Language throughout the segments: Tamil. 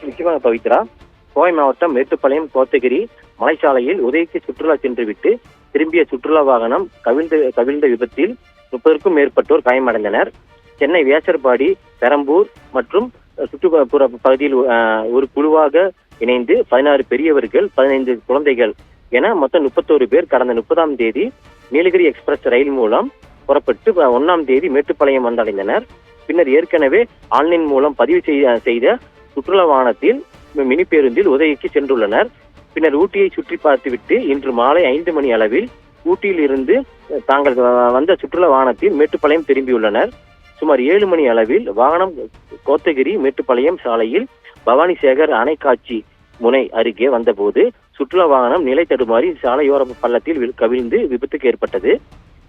நிச்சயமாக பவித்ரா. கோவை மாவட்டம் மேட்டுப்பாளையம் கோத்தகிரி மலைச்சாலையில் உதவிக்கு சுற்றுலா சென்றுவிட்டு திரும்பிய சுற்றுலா வாகனம் கவிழ்ந்த விபத்தில் 30க்கும் மேற்பட்டோர் காயமடைந்தனர். சென்னை வியாசர்பாடி, பெரம்பூர் மற்றும் சுற்றுப்புற பகுதியில் ஒரு குழுவாக இணைந்து 16 பெரியவர்கள், 15 குழந்தைகள் என மொத்தம் 31 பேர் கடந்த 30ஆம் தேதி நீலகிரி எக்ஸ்பிரஸ் ரயில் மூலம் புறப்பட்டு 1ஆம் தேதி மேட்டுப்பாளையம் வந்தடைந்தனர். பின்னர் ஏற்கனவே ஆன்லைன் மூலம் பதிவு செய்த சுற்றுலா வாகனத்தில் மினி பேருந்தில் உதவிக்கு சென்றுள்ளனர். பின்னர் ஊட்டியை சுற்றி பார்த்துவிட்டு இன்று மாலை 5 மணி அளவில் ஊட்டியில் இருந்து தாங்கள் வந்த சுற்றுலா வாகனத்தில் மேட்டுப்பாளையம் திரும்பியுள்ளனர். சுமார் 7 மணி அளவில் வாகனம் கோத்தகிரி மேட்டுப்பாளையம் சாலையில் பவானி சேகர் அணைக்காட்சி முனை அருகே வந்தபோது சுற்றுலா வாகனம் நிலை தடுமாறி சாலையோர பள்ளத்தில் கவிழ்ந்து விபத்துக்கு ஏற்பட்டது.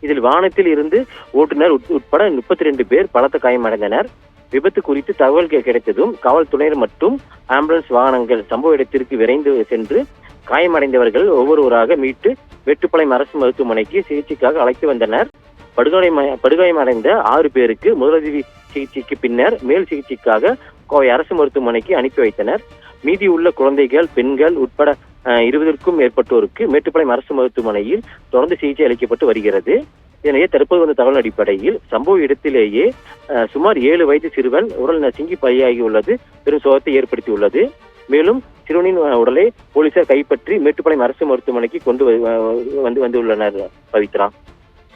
இதில் வாகனத்தில் இருந்து ஓட்டுநர் உட்பட 32 பேர் பலத்த காயமடைந்தனர். விபத்து குறித்து தகவல் கிடைத்ததும் காவல்துறையினர் மற்றும் ஆம்புலன்ஸ் வாகனங்கள் சம்பவ இடத்திற்கு விரைந்து சென்று காயமடைந்தவர்கள் ஒவ்வொருவராக மீட்டு மேட்டுப்பாளையம் அரசு மருத்துவமனைக்கு சிகிச்சைக்காக அழைத்து வந்தனர். படுகாயமடைந்த 6 பேருக்கு முதலுதவி சிகிச்சைக்கு பின்னர் மேல் சிகிச்சைக்காக கோவை அரசு மருத்துவமனைக்கு அனுப்பி வைத்தனர். மீதி உள்ள குழந்தைகள், பெண்கள் உட்பட 20க்கும் மேற்பட்டோருக்கு மேட்டுப்பாளையம் அரசு மருத்துவமனையில் தொடர்ந்து சிகிச்சை அளிக்கப்பட்டு வருகிறது. இதனையே தற்போது வந்த தகவல் அடிப்படையில் சம்பவ இடத்திலேயே சுமார் 7 வயது சிறுவன் உடல் நசுங்கி பலியாகியுள்ளது பெரும் சோகத்தை ஏற்படுத்தியுள்ளது. மேலும் சிறுவனின் உடலை போலீசார் கைப்பற்றி மேட்டுப்பாளையம் அரசு மருத்துவமனைக்கு கொண்டு வந்துள்ளனர். பவித்ரா.